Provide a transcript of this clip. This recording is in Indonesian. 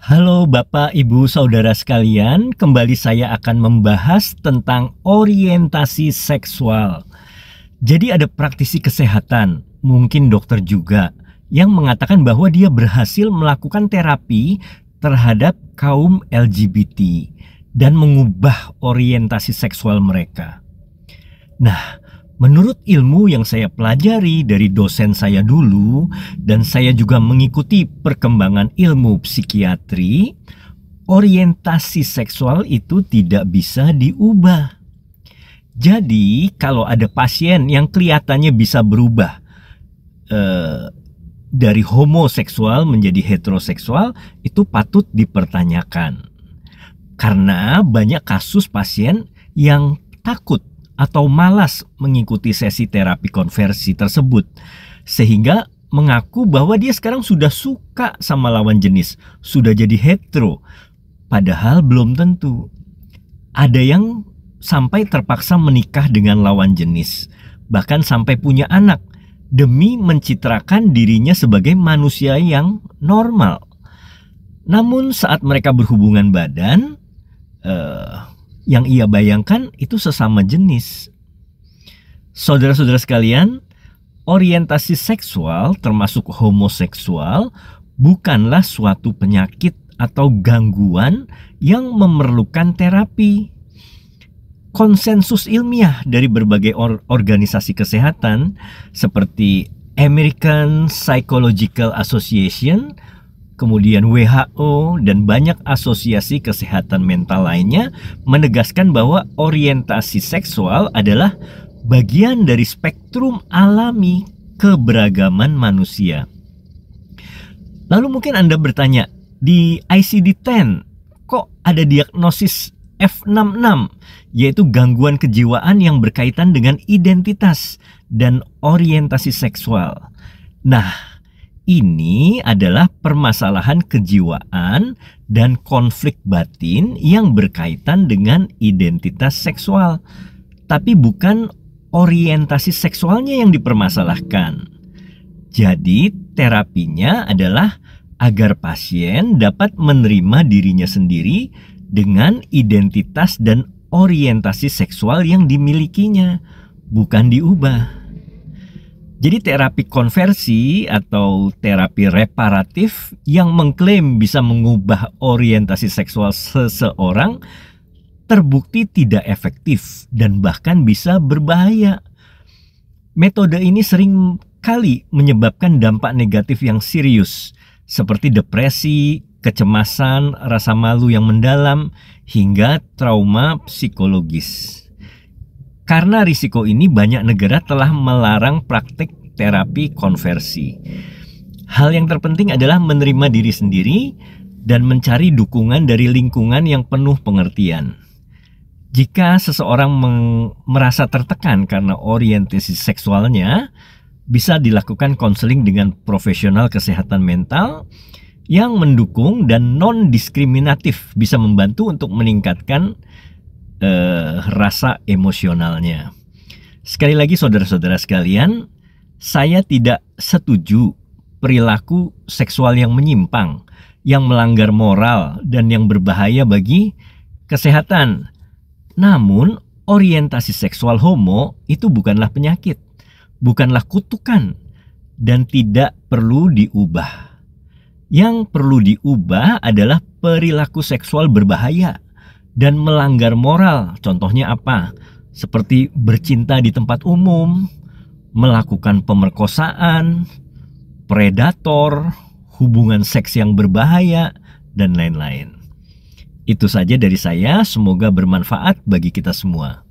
Halo Bapak, Ibu, Saudara sekalian, kembali saya akan membahas tentang orientasi seksual. Jadi ada praktisi kesehatan, mungkin dokter juga, yang mengatakan bahwa dia berhasil melakukan terapi terhadap kaum LGBT dan mengubah orientasi seksual mereka. Nah, menurut ilmu yang saya pelajari dari dosen saya dulu, dan saya juga mengikuti perkembangan ilmu psikiatri, orientasi seksual itu tidak bisa diubah. Jadi, kalau ada pasien yang kelihatannya bisa berubah dari homoseksual menjadi heteroseksual, itu patut dipertanyakan. Karena banyak kasus pasien yang takut atau malas mengikuti sesi terapi konversi tersebut, sehingga mengaku bahwa dia sekarang sudah suka sama lawan jenis, sudah jadi hetero, padahal belum tentu. Ada yang sampai terpaksa menikah dengan lawan jenis, bahkan sampai punya anak, demi mencitrakan dirinya sebagai manusia yang normal. Namun saat mereka berhubungan badan, yang ia bayangkan itu sesama jenis. Saudara-saudara sekalian, orientasi seksual termasuk homoseksual bukanlah suatu penyakit atau gangguan yang memerlukan terapi. Konsensus ilmiah dari berbagai organisasi kesehatan seperti American Psychological Association, kemudian WHO, dan banyak asosiasi kesehatan mental lainnya menegaskan bahwa orientasi seksual adalah bagian dari spektrum alami keberagaman manusia. Lalu mungkin Anda bertanya, di ICD-10 kok ada diagnosis F66, yaitu gangguan kejiwaan yang berkaitan dengan identitas dan orientasi seksual. Nah, ini adalah permasalahan kejiwaan dan konflik batin yang berkaitan dengan identitas seksual, tapi bukan orientasi seksualnya yang dipermasalahkan. Jadi, terapinya adalah agar pasien dapat menerima dirinya sendiri dengan identitas dan orientasi seksual yang dimilikinya, bukan diubah. Jadi terapi konversi atau terapi reparatif yang mengklaim bisa mengubah orientasi seksual seseorang terbukti tidak efektif dan bahkan bisa berbahaya. Metode ini sering kali menyebabkan dampak negatif yang serius seperti depresi, kecemasan, rasa malu yang mendalam, hingga trauma psikologis. Karena risiko ini, banyak negara telah melarang praktik terapi konversi. Hal yang terpenting adalah menerima diri sendiri dan mencari dukungan dari lingkungan yang penuh pengertian. Jika seseorang merasa tertekan karena orientasi seksualnya, bisa dilakukan konseling dengan profesional kesehatan mental yang mendukung dan non-diskriminatif, bisa membantu untuk meningkatkan rasa emosionalnya. Sekali lagi saudara-saudara sekalian, saya tidak setuju perilaku seksual yang menyimpang, yang melanggar moral dan yang berbahaya bagi kesehatan. Namun, orientasi seksual homo itu bukanlah penyakit, bukanlah kutukan, dan tidak perlu diubah. Yang perlu diubah adalah perilaku seksual berbahaya dan melanggar moral. Contohnya apa? Seperti bercinta di tempat umum, melakukan pemerkosaan, predator, hubungan seks yang berbahaya, dan lain-lain. Itu saja dari saya, semoga bermanfaat bagi kita semua.